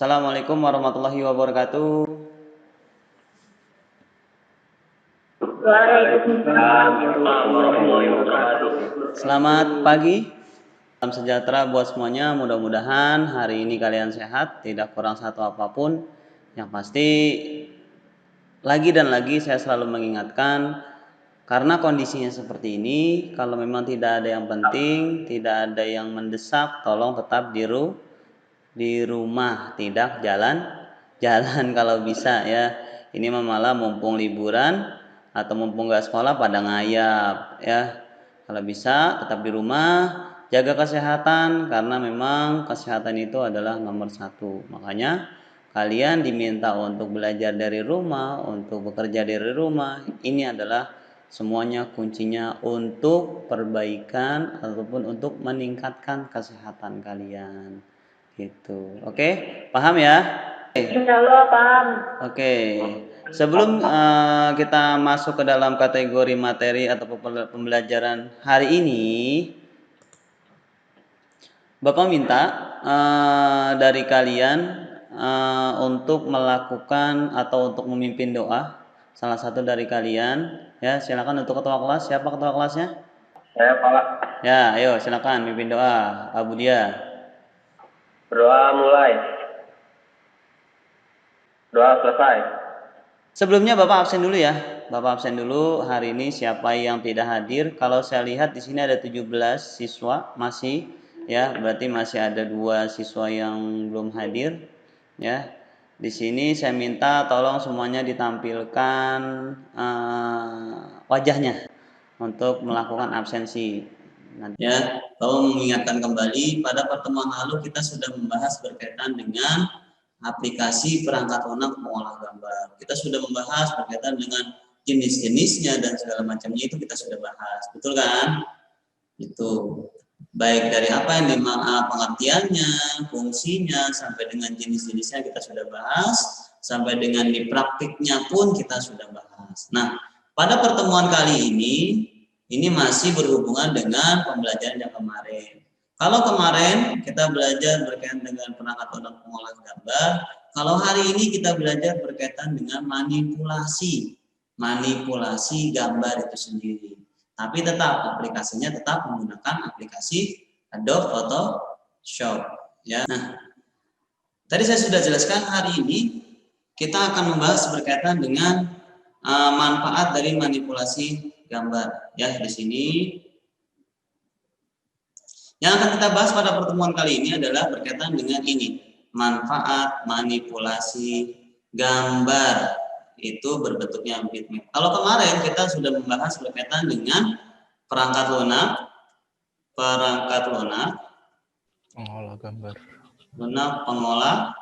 Assalamualaikum warahmatullahi wabarakatuh. Waalaikumsalam warahmatullahi wabarakatuh. Selamat pagi, salam sejahtera buat semuanya. Mudah-mudahan hari ini kalian sehat, tidak kurang satu apapun. Yang pasti lagi dan lagi saya selalu mengingatkan, karena kondisinya seperti ini, kalau memang tidak ada yang penting, tidak ada yang mendesak, tolong tetap di rumah, tidak jalan kalau bisa ya. Ini malah mumpung liburan atau mumpung nggak sekolah pada ngayap ya. Kalau bisa tetap di rumah, jaga kesehatan karena memang kesehatan itu adalah nomor satu. Makanya kalian diminta untuk belajar dari rumah, untuk bekerja dari rumah. Ini adalah semuanya kuncinya untuk perbaikan ataupun untuk meningkatkan kesehatan kalian. Gitu. Oke, paham ya? Insya Allah paham. Oke. Sebelum kita masuk ke dalam kategori materi atau pembelajaran hari ini, Bapak minta dari kalian untuk melakukan atau untuk memimpin doa. Salah satu dari kalian, ya silakan untuk ketua kelas. Siapa ketua kelasnya? Saya Pak. Ya, ayo silakan mimpin doa. Abu Dia. Berdoa mulai. Doa selesai. Sebelumnya Bapak absen dulu ya. Bapak absen dulu. Hari ini siapa yang tidak hadir? Kalau saya lihat di sini ada 17 siswa masih ya, berarti masih ada 2 siswa yang belum hadir ya. Di sini saya minta tolong semuanya ditampilkan wajahnya untuk melakukan absensi. Nanti ya, tolong mengingatkan kembali pada pertemuan lalu kita sudah membahas berkaitan dengan aplikasi perangkat lunak mengolah gambar. Kita sudah membahas berkaitan dengan jenis-jenisnya dan segala macamnya, itu kita sudah bahas, betul kan? Itu baik dari apa yang pengertiannya, fungsinya, sampai dengan jenis-jenisnya kita sudah bahas, sampai dengan di praktiknya pun kita sudah bahas. Nah, pada pertemuan kali ini masih berhubungan dengan pembelajaran yang kemarin. Kalau kemarin kita belajar berkaitan dengan perangkat lunak mengolah gambar, kalau hari ini kita belajar berkaitan dengan manipulasi gambar itu sendiri. Tapi tetap aplikasinya tetap menggunakan aplikasi Adobe Photoshop. Ya. Nah, tadi saya sudah jelaskan hari ini kita akan membahas berkaitan dengan manfaat dari manipulasi gambar. Ya, di sini yang akan kita bahas pada pertemuan kali ini adalah berkaitan dengan ini, manfaat manipulasi gambar itu berbentuknya bitmap. Kalau kemarin kita sudah membahas berkaitan dengan perangkat lunak pengolah gambar. Pengolah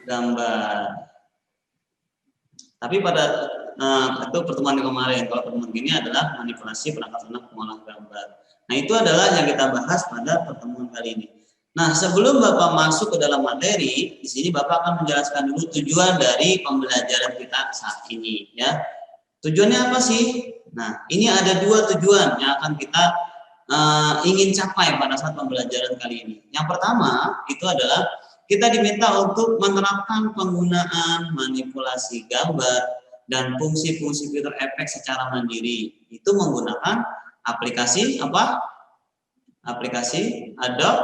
gambar. Tapi pada itu pertemuan yang kemarin. Kalau pertemuan ini adalah manipulasi perangkat lunak pengolah gambar. Nah, itu adalah yang kita bahas pada pertemuan kali ini. Nah, sebelum Bapak masuk ke dalam materi, di sini Bapak akan menjelaskan dulu tujuan dari pembelajaran kita saat ini, ya. Tujuannya apa sih? Nah, ini ada dua tujuan yang akan kita ingin capai pada saat pembelajaran kali ini. Yang pertama itu adalah kita diminta untuk menerapkan penggunaan manipulasi gambar dan fungsi-fungsi fitur efek secara mandiri. Itu menggunakan aplikasi apa? Aplikasi Adobe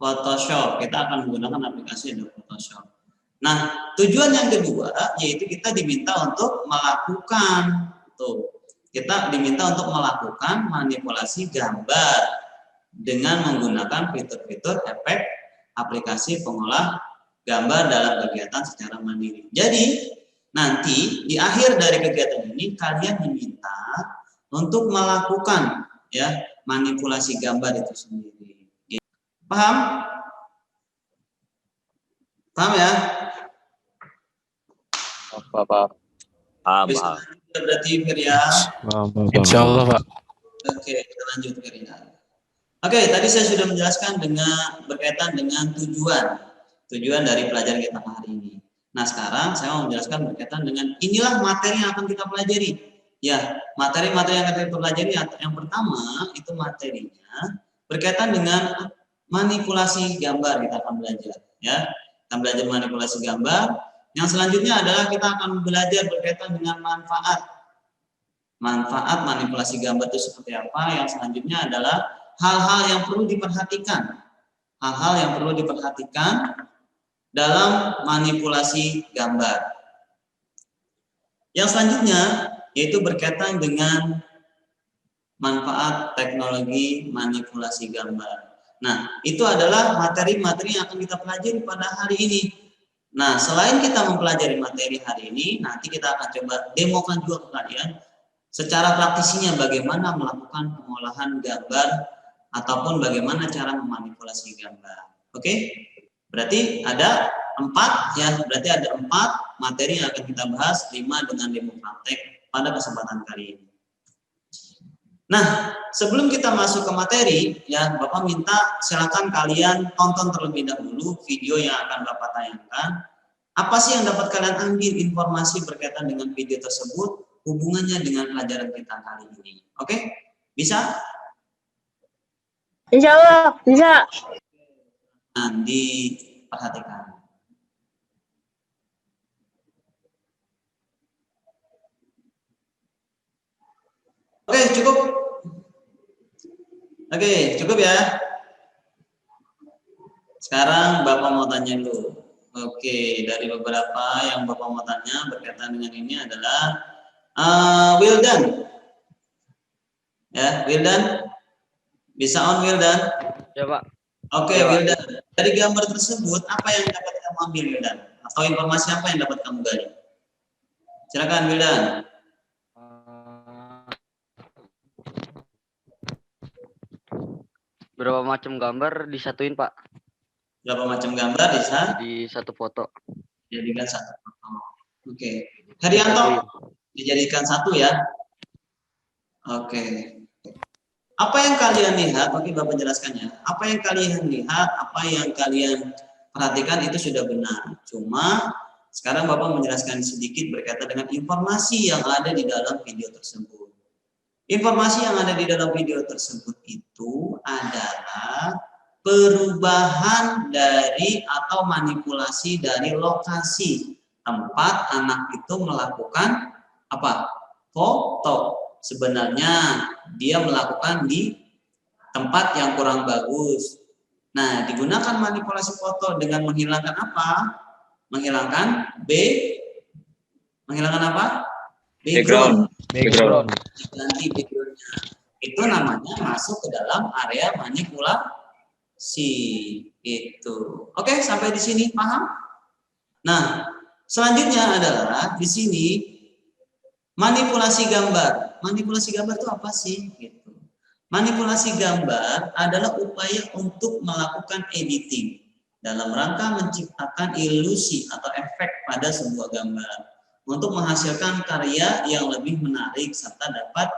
Photoshop. Kita akan menggunakan aplikasi Adobe Photoshop. Nah, tujuan yang kedua yaitu kita diminta untuk melakukan manipulasi gambar dengan menggunakan fitur-fitur efek aplikasi pengolah gambar dalam kegiatan secara mandiri. Jadi, nanti di akhir dari kegiatan ini kalian diminta untuk melakukan ya manipulasi gambar itu sendiri. Paham? Paham ya? Paham. Berarti Firya. Insya Allah, Pak. Oke, kita lanjut Firya. Oke, tadi saya sudah menjelaskan berkaitan dengan tujuan dari pelajaran kita hari ini. Nah, sekarang saya mau menjelaskan berkaitan dengan inilah materi yang akan kita pelajari. Ya, materi-materi yang akan kita pelajari yang pertama itu materinya berkaitan dengan manipulasi gambar kita akan belajar ya. Kita belajar manipulasi gambar. Yang selanjutnya adalah kita akan belajar berkaitan dengan manfaat manipulasi gambar itu seperti apa. Yang selanjutnya adalah hal-hal yang perlu diperhatikan. Hal-hal yang perlu diperhatikan dalam manipulasi gambar. Yang selanjutnya yaitu berkaitan dengan manfaat teknologi manipulasi gambar. Nah, itu adalah materi-materi yang akan kita pelajari pada hari ini. Nah, selain kita mempelajari materi hari ini, nanti kita akan coba demokan juga ke kalian secara praktisinya bagaimana melakukan pengolahan gambar ataupun bagaimana cara memanipulasi gambar. Oke? Berarti ada 4 ya, berarti ada 4 materi yang akan kita bahas, 5 dengan demo praktek pada kesempatan kali ini. Nah, sebelum kita masuk ke materi, ya Bapak minta silakan kalian tonton terlebih dahulu video yang akan Bapak tayangkan. Apa sih yang dapat kalian ambil informasi berkaitan dengan video tersebut, hubungannya dengan pelajaran kita kali ini. Oke? Bisa? Insya Allah, bisa. Nah, diperhatikan. Oke, cukup. Oke, cukup ya. Sekarang Bapak mau tanya dulu. Oke, dari beberapa yang Bapak mau tanya berkaitan dengan ini adalah Wildan. Ya, Wildan. Bisa on Wildan? Ya, Pak. Oke, Ya, Pak. Wildan. Dari gambar tersebut, apa yang dapat kamu ambil, Wildan? Atau informasi apa yang dapat kamu gali? Silakan, Wildan. Berapa macam gambar disatuin, Pak? Berapa macam gambar bisa Di satu foto. dijadikan satu foto? Oke. Herianto, dijadikan satu ya. Oke. Apa yang kalian lihat? Oke, Bapak jelaskannya. Apa yang kalian lihat, apa yang kalian perhatikan itu sudah benar. Cuma sekarang Bapak menjelaskan sedikit berkaitan dengan informasi yang ada di dalam video tersebut. Informasi yang ada di dalam video tersebut itu adalah perubahan dari atau manipulasi dari lokasi tempat anak itu melakukan apa? Foto. Sebenarnya dia melakukan di tempat yang kurang bagus. Nah, digunakan manipulasi foto dengan menghilangkan apa? Menghilangkan menghilangkan apa? Background. Diganti backgroundnya. Itu namanya masuk ke dalam area manipulasi. Itu. Oke, sampai di sini paham? Nah, selanjutnya adalah di sini manipulasi gambar. Manipulasi gambar itu apa sih? Gitu. Manipulasi gambar adalah upaya untuk melakukan editing dalam rangka menciptakan ilusi atau efek pada sebuah gambar untuk menghasilkan karya yang lebih menarik serta dapat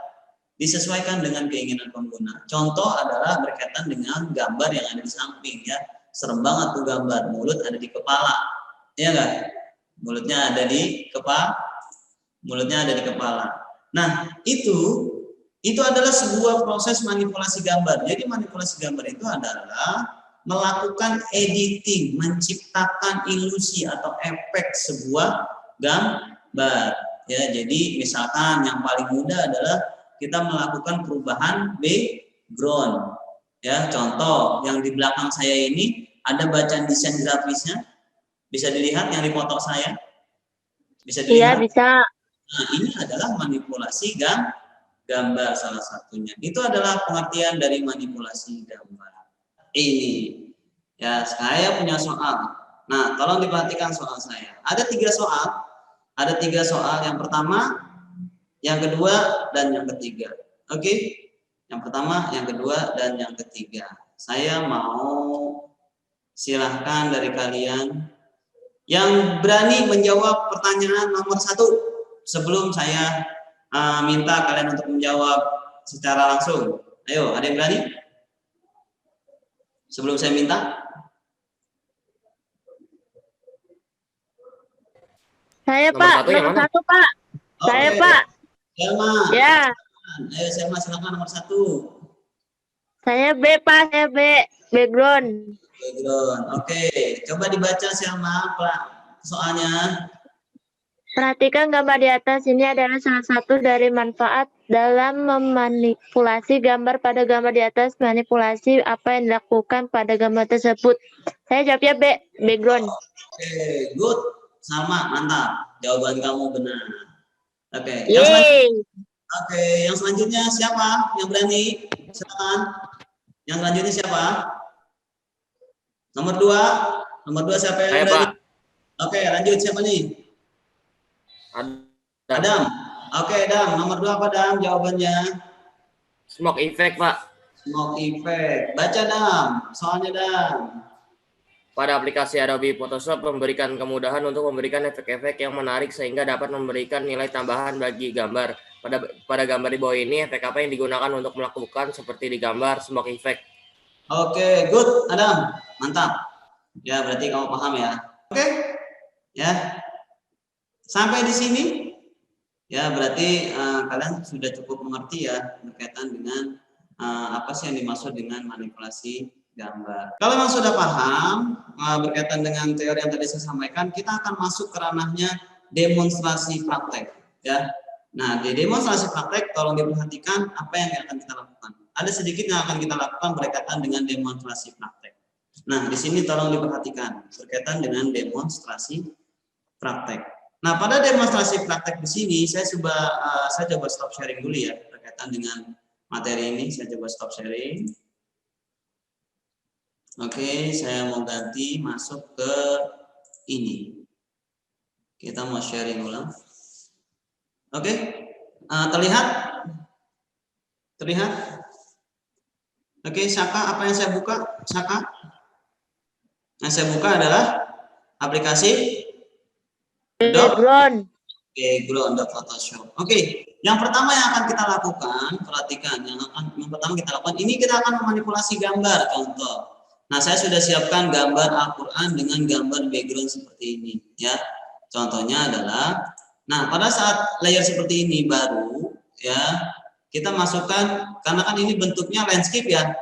disesuaikan dengan keinginan pengguna. Contoh adalah berkaitan dengan gambar yang ada di samping ya. Serem banget tuh gambar, mulut ada di kepala. Iya enggak? Mulutnya ada di kepala. Nah, itu adalah sebuah proses manipulasi gambar. Jadi manipulasi gambar itu adalah melakukan editing, menciptakan ilusi atau efek sebuah gambar. Ya, jadi misalkan yang paling mudah adalah kita melakukan perubahan background. Ya, contoh yang di belakang saya ini ada bacaan desain grafisnya. Bisa dilihat yang di foto saya? Bisa dilihat? Iya, bisa. Nah, ini adalah manipulasi gambar salah satunya. Itu adalah pengertian dari manipulasi gambar. Ini ya, saya punya soal. Nah, tolong diperhatikan soal saya. Ada 3 soal. Ada 3 soal. Yang pertama, yang kedua, dan yang ketiga. Oke? Yang pertama, yang kedua, dan yang ketiga. Saya mau silahkan dari kalian yang berani menjawab pertanyaan nomor 1 sebelum saya minta kalian untuk menjawab secara langsung. Ayo, ada yang berani? Sebelum saya minta. Saya, Nomor Pak. satu yang Nomor mana? 1, Pak. Saya, Pak. Selma. Ya. Ayo Selma, silakan nomor 1. Saya B, Pak. Saya B. Background. Background. Oke, coba dibaca sama Pak soalnya. Perhatikan gambar di atas ini adalah salah satu dari manfaat dalam memanipulasi gambar pada gambar di atas. Manipulasi apa yang dilakukan pada gambar tersebut. Saya jawabnya B. Background. Oke, good. Sama, mantap. Jawaban kamu benar. Oke, yang selanjutnya. Yeay. Oke, yang selanjutnya siapa yang berani? Silakan. Yang selanjutnya siapa? Nomor 2. Nomor 2 siapa yang Saya, berani? Pak. Oke, lanjut siapa nih? Adam. Oke, Adam. Nomor 2 apa, Adam? Jawabannya? Smoke effect, Pak. Smoke effect. Baca, Adam. Soalnya, Adam. Pada aplikasi Adobe Photoshop memberikan kemudahan untuk memberikan efek-efek yang menarik sehingga dapat memberikan nilai tambahan bagi gambar. Pada gambar di bawah ini, efek apa yang digunakan untuk melakukan seperti di gambar smoke effect. Oke, good, Adam. Mantap. Ya, berarti kamu paham ya. Oke. Ya. Sampai di sini. Ya, berarti kalian sudah cukup mengerti ya berkaitan dengan apa sih yang dimaksud dengan manipulasi gambar. Kalau memang sudah paham berkaitan dengan teori yang tadi saya sampaikan, kita akan masuk ke ranahnya demonstrasi praktek. Ya. Nah, di demonstrasi praktek, tolong diperhatikan apa yang akan kita lakukan. Ada sedikit yang akan kita lakukan berkaitan dengan demonstrasi praktek. Nah, di sini tolong diperhatikan berkaitan dengan demonstrasi praktek. Nah, pada demonstrasi praktek di sini saya coba stop sharing dulu ya berkaitan dengan materi ini. Saya coba stop sharing. Oke, saya mau ganti masuk ke ini. Kita mau sharing ulang. Oke, terlihat? Terlihat? Oke, Saka, apa yang saya buka? Saka? Yang saya buka adalah aplikasi Background. Photoshop. Oke, yang pertama yang akan kita lakukan, perhatikan, yang pertama kita lakukan, ini kita akan memanipulasi gambar, contoh. Nah, saya sudah siapkan gambar Al-Quran dengan gambar background seperti ini, ya. Contohnya adalah, nah pada saat layer seperti ini baru, ya, kita masukkan, karena kan ini bentuknya landscape ya,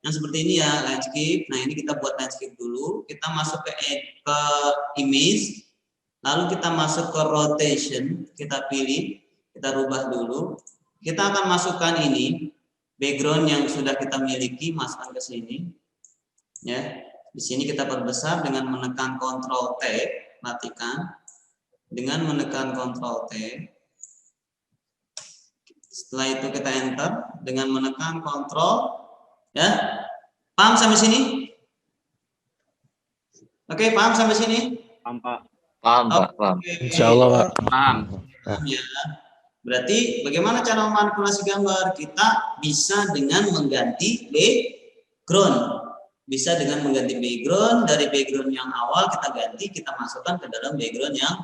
yang seperti ini ya, landscape. Nah, ini kita buat landscape dulu, kita masuk ke image. Lalu kita masuk ke rotation, kita pilih, kita rubah dulu. Kita akan masukkan ini background yang sudah kita miliki, masukkan ke sini. Ya, di sini kita perbesar dengan menekan Ctrl T, perhatikan. Dengan menekan Ctrl T. Setelah itu kita enter dengan menekan Ctrl, ya. Paham sampai sini? Oke, paham sampai sini? Paham, Pak. Paham, Pak. Paham. Insya Allah, Pak. Paham. Ya. Berarti bagaimana cara memanipulasi gambar? Kita bisa dengan mengganti background. Bisa dengan mengganti background, dari background yang awal kita ganti, kita masukkan ke dalam background yang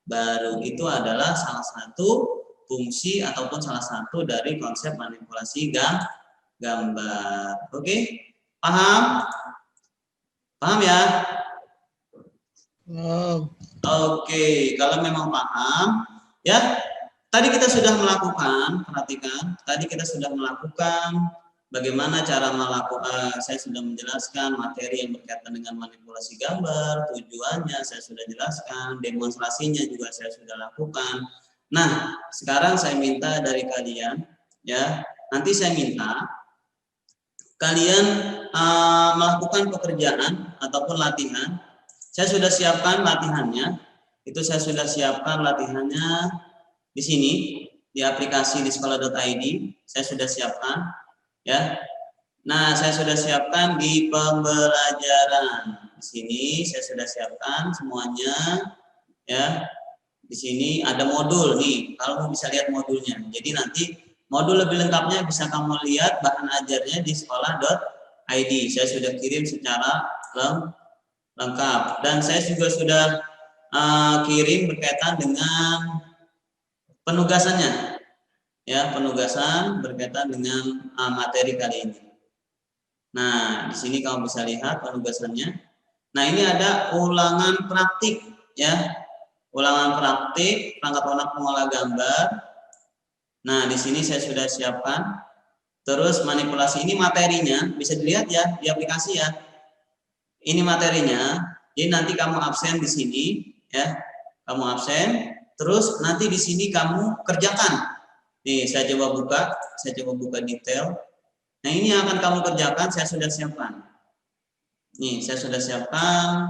baru. Itu adalah salah satu fungsi ataupun salah satu dari konsep manipulasi gambar. Oke? Paham? Paham ya? Oke, kalau memang paham, ya. Tadi kita sudah melakukan, perhatikan. Tadi kita sudah melakukan bagaimana cara melakukan. Saya sudah menjelaskan materi yang berkaitan dengan manipulasi gambar, tujuannya saya sudah jelaskan, demonstrasinya juga saya sudah lakukan. Nah, sekarang saya minta dari kalian, ya. Nanti saya minta kalian melakukan pekerjaan ataupun latihan. Saya sudah siapkan latihannya. Itu saya sudah siapkan latihannya di sini di aplikasi di sekolah.id. Saya sudah siapkan, ya. Nah, saya sudah siapkan di pembelajaran. Di sini saya sudah siapkan semuanya, ya. Di sini ada modul nih. Kalau mau bisa lihat modulnya. Jadi nanti modul lebih lengkapnya bisa kamu lihat bahan ajarnya di sekolah.id. Saya sudah kirim secara lengkap, dan saya juga sudah kirim berkaitan dengan penugasannya, ya, penugasan berkaitan dengan materi kali ini. Nah, di sini kamu bisa lihat penugasannya. Nah, ini ada ulangan praktik, ya, ulangan praktik perangkat lunak pengolah gambar. Nah, di sini saya sudah siapkan Terus manipulasi ini materinya, bisa dilihat ya di aplikasi ya. Ini materinya. Jadi nanti kamu absen di sini ya. Kamu absen, terus nanti di sini kamu kerjakan. Nih, saya coba buka detail. Nah, ini yang akan kamu kerjakan, saya sudah siapkan. Nih, saya sudah siapkan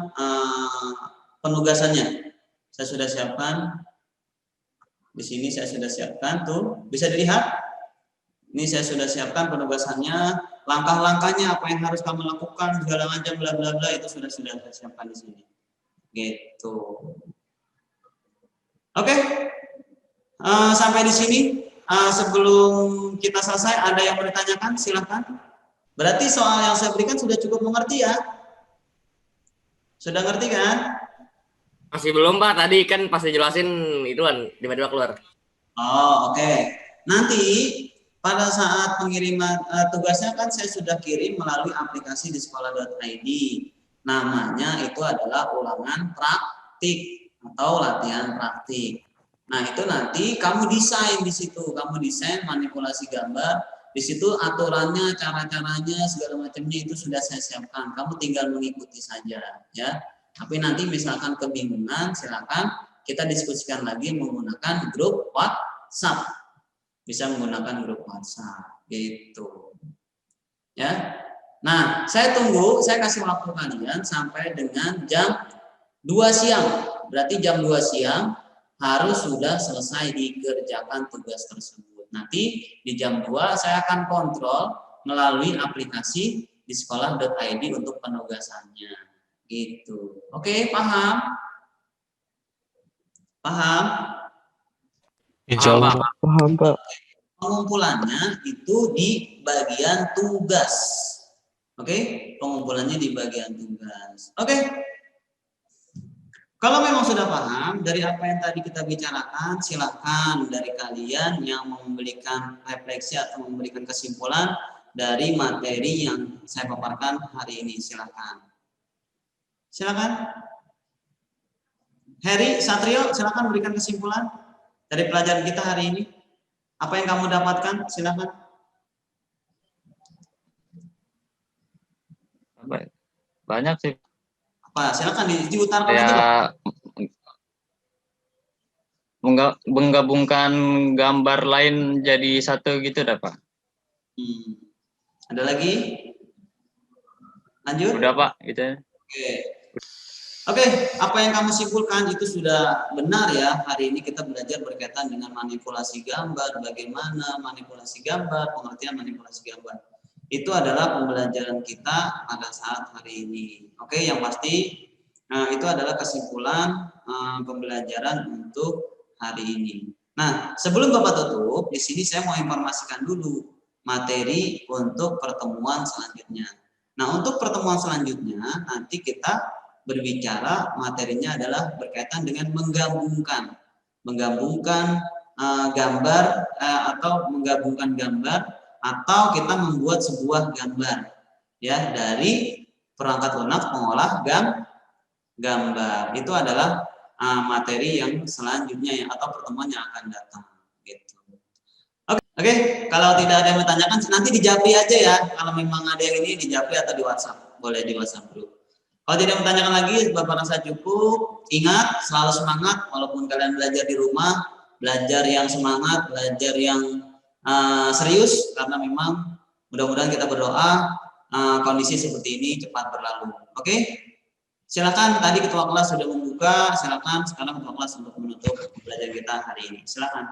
penugasannya. Saya sudah siapkan. Di sini saya sudah siapkan tuh, bisa dilihat. Ini saya sudah siapkan penugasannya, langkah-langkahnya apa yang harus kamu lakukan, segala macam bla bla bla itu sudah saya siapkan di sini. Gitu. Oke. Sampai di sini. Sebelum kita selesai, ada yang mau ditanyakan? Silahkan. Berarti soal yang saya berikan sudah cukup mengerti ya? Sudah ngerti kan? Masih belum Pak, tadi kan pas dijelasin itu kan tiba-tiba keluar. Oh, oke. Nanti pada saat pengiriman tugasnya kan saya sudah kirim melalui aplikasi di sekolah.id. Namanya itu adalah ulangan praktik atau latihan praktik. Nah, itu nanti kamu desain di situ, kamu desain manipulasi gambar, di situ aturannya, cara-caranya, segala macamnya itu sudah saya siapkan. Kamu tinggal mengikuti saja, ya. Tapi nanti misalkan kebingungan, silakan kita diskusikan lagi menggunakan grup WhatsApp. Bisa menggunakan grup WhatsApp, gitu. Ya. Nah, saya tunggu, saya kasih waktu kalian sampai dengan jam 2 siang. Berarti jam 2 siang harus sudah selesai dikerjakan tugas tersebut. Nanti di jam 2 saya akan kontrol melalui aplikasi di sekolah.id untuk penugasannya. Gitu. Oke, paham? Paham? Insya Allah. Paham, Pak. Pengumpulannya itu di bagian tugas. Oke, pengumpulannya di bagian tugas. Oke. Kalau memang sudah paham dari apa yang tadi kita bicarakan, silakan dari kalian yang memberikan refleksi atau memberikan kesimpulan dari materi yang saya paparkan hari ini. Silakan. Silakan. Heri, Satrio, silakan berikan kesimpulan dari pelajaran kita hari ini. Apa yang kamu dapatkan? Silakan. Banyak sih. Apa? Silakan diutarakan Ya, aja, Pak. menggabungkan gambar lain jadi satu gitu dah, Pak. Ada lagi? Lanjut? Udah, Pak, gitu. Oke, apa yang kamu simpulkan itu sudah benar ya. Hari ini kita belajar berkaitan dengan manipulasi gambar, bagaimana manipulasi gambar, pengertian manipulasi gambar. Itu adalah pembelajaran kita pada saat hari ini. Oke, yang pasti itu adalah kesimpulan pembelajaran untuk hari ini. Nah, sebelum Bapak tutup, di sini saya mau informasikan dulu materi untuk pertemuan selanjutnya. Nah, untuk pertemuan selanjutnya nanti kita berbicara materinya adalah berkaitan dengan menggabungkan gambar atau menggabungkan gambar atau kita membuat sebuah gambar ya dari perangkat lunak pengolah gambar. Itu adalah materi yang selanjutnya atau pertemuan yang akan datang gitu. Oke, kalau tidak ada yang bertanyakan nanti di Japri aja ya. Kalau memang ada yang ini di Japri atau di WhatsApp, boleh di WhatsApp group. Kalau tidak bertanyakan lagi, Bapak rasa cukup. Ingat, selalu semangat walaupun kalian belajar di rumah, belajar yang semangat, belajar yang serius, karena memang mudah-mudahan kita berdoa kondisi seperti ini cepat berlalu. Oke? Silakan, tadi ketua kelas sudah membuka, silakan sekarang ketua kelas untuk menutup pelajaran kita hari ini. Silakan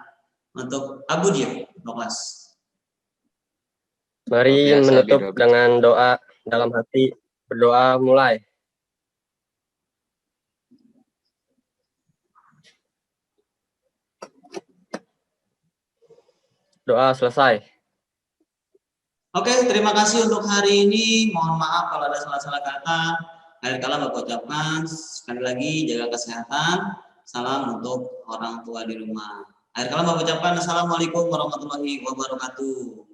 untuk Abu Dio, ketua kelas. Mari menutup dengan doa dalam hati. Berdoa mulai. Doa selesai. Oke, terima kasih untuk hari ini. Mohon maaf kalau ada salah-salah kata. Akhir kala Bapak ucapkan sekali lagi jaga kesehatan. Salam untuk orang tua di rumah. Akhir kala Bapak ucapkan assalamualaikum warahmatullahi wabarakatuh.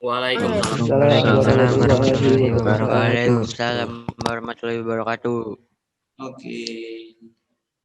Waalaikumsalam warahmatullahi wabarakatuh. Oke.